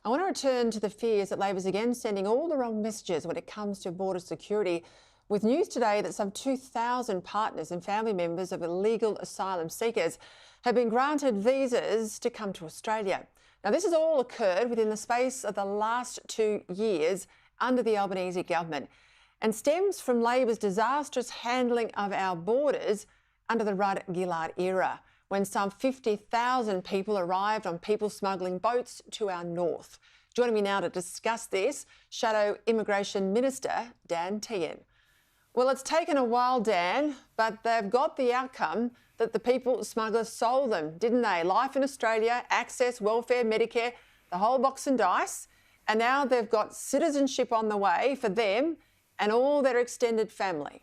I want to return to the fears that Labor's again sending all the wrong messages when it comes to border security, with news today that some 2,000 partners and family members of illegal asylum seekers have been granted visas to come to Australia. Now, this has all occurred within the space of the last 2 years under the Albanese government and stems from Labor's disastrous handling of our borders under the Rudd-Gillard era, when some 50,000 people arrived on people smuggling boats to our north. Joining me now to discuss this, Shadow Immigration Minister Dan Tehan. Well, it's taken a while, Dan, but they've got the outcome that the people smugglers sold them, didn't they? Life in Australia, access, welfare, Medicare, the whole box and dice. And now they've got citizenship on the way for them and all their extended family.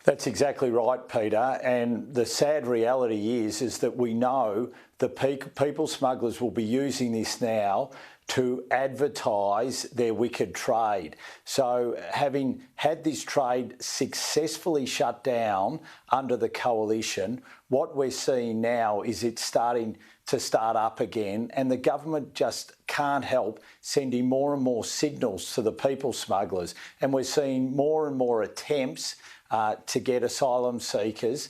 That's exactly right, Peter. And the sad reality is that we know the people smugglers will be using this now to advertise their wicked trade. So having had this trade successfully shut down under the coalition, what we're seeing now is it's starting to start up again, and the government just can't help sending more and more signals to the people smugglers. And we're seeing more and more attempts to get asylum seekers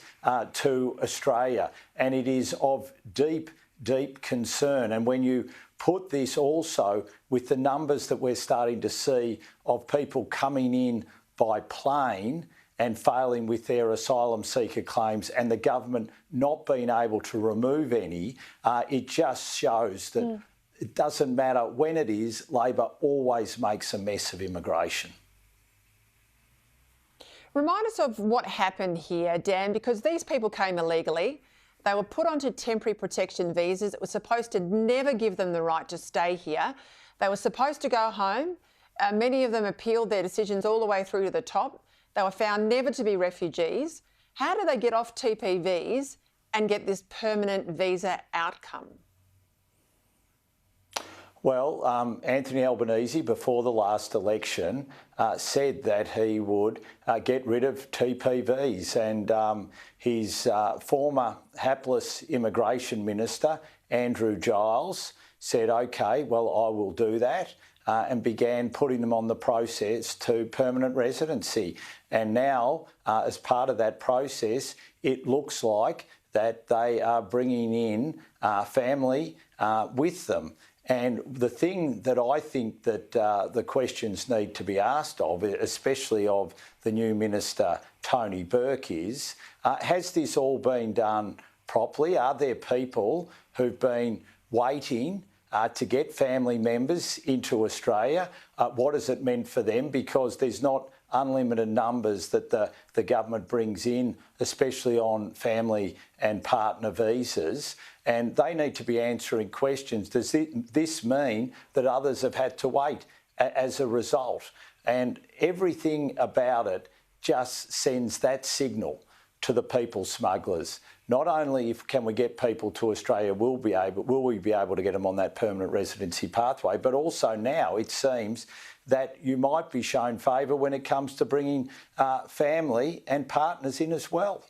to Australia. And it is of deep, deep concern. And when you put this also with the numbers that we're starting to see of people coming in by plane and failing with their asylum seeker claims and the government not being able to remove any, it just shows that it doesn't matter when it is, Labor always makes a mess of immigration. Remind us of what happened here, Dan, because these people came illegally. They were put onto temporary protection visas. It was supposed to never give them the right to stay here. They were supposed to go home. Many of them appealed their decisions all the way through to the top. They were found never to be refugees. How do they get off TPVs and get this permanent visa outcome? Well, Anthony Albanese, before the last election, said that he would get rid of TPVs, and his former hapless Immigration Minister, Andrew Giles, said, OK, well, I will do that, and began putting them on the process to permanent residency. And now, as part of that process, it looks like that they are bringing in family with them. And the thing that I think that the questions need to be asked of, especially of the new Minister, Tony Burke, is, has this all been done properly? Are there people who've been waiting to get family members into Australia? What has it meant for them? Because there's not unlimited numbers that the government brings in, especially on family and partner visas, and they need to be answering questions. Does this mean that others have had to wait as a result? And everything about it just sends that signal to the people smugglers. Not only can we get people to Australia, will we be able to get them on that permanent residency pathway, but also now it seems that you might be shown favour when it comes to bringing family and partners in as well.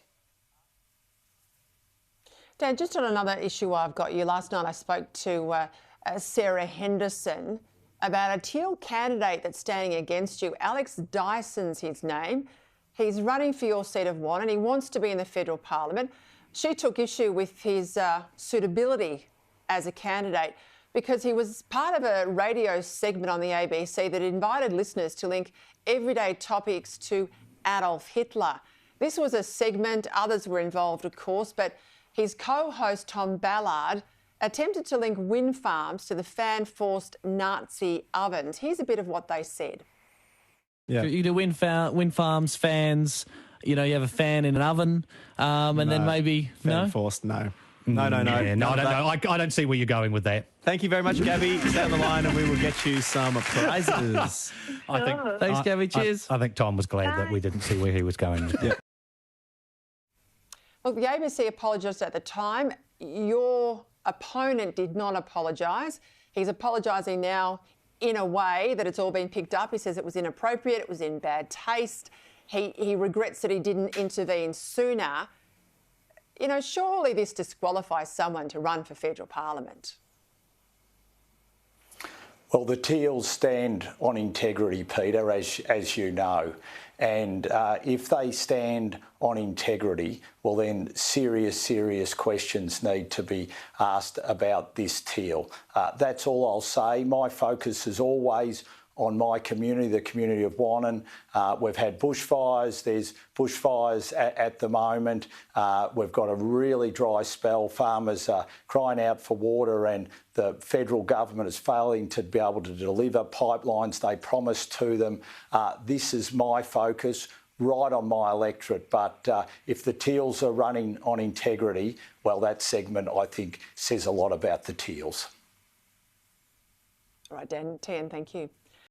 Dan, just on another issue I've got you. Last night I spoke to Sarah Henderson about a Teal candidate that's standing against you. Alex Dyson's his name. He's running for your seat of Wannon and he wants to be in the federal parliament. She took issue with his suitability as a candidate because he was part of a radio segment on the ABC that invited listeners to link everyday topics to Adolf Hitler. This was a segment, others were involved of course, but his co-host Tom Ballard attempted to link wind farms to the fan-forced Nazi ovens. Here's a bit of what they said. Yeah. You do wind farms, fans, you know, you have a fan in an oven, and then maybe... Fan-forced, no. No. Yeah, no, I don't see where you're going with that. Thank you very much, Gabby. Stay on the line and we will get you some prizes. Thanks, Gabby. Cheers. I think Tom was glad that we didn't see where he was going. Yeah. Look, the ABC apologised at the time. Your opponent did not apologise. He's apologising now in a way that it's all been picked up. He says it was inappropriate, it was in bad taste. He regrets that he didn't intervene sooner. You know, surely this disqualifies someone to run for federal parliament. Well, the Teals stand on integrity, Peter, as you know. And if they stand on integrity, well then serious questions need to be asked about this Teal. That's all I'll say. My focus is always on my community, the community of Wannon. We've had bushfires. There's bushfires at the moment. We've got a really dry spell. Farmers are crying out for water, and the federal government is failing to be able to deliver pipelines they promised to them. This is my focus, right on my electorate. But if the Teals are running on integrity, well, that segment, I think, says a lot about the Teals. All right, Dan Tehan, thank you.